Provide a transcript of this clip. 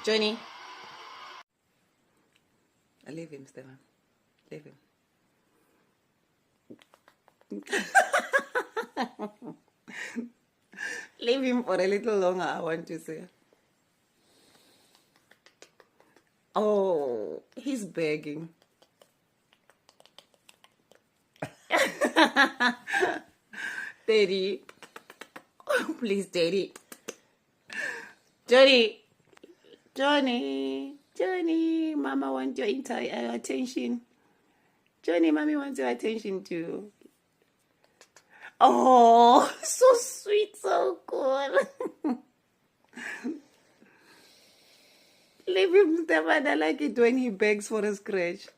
Johnny. Leave him, Stefan. Leave him. Leave him for a little longer, I want to say. Oh, he's begging. Daddy. Oh, please, Daddy. Johnny. Johnny. Mama wants your entire attention. Johnny, Mommy wants your attention too. Oh, so sweet, so cool. Leave him, Stefan. I like it when he begs for a scratch.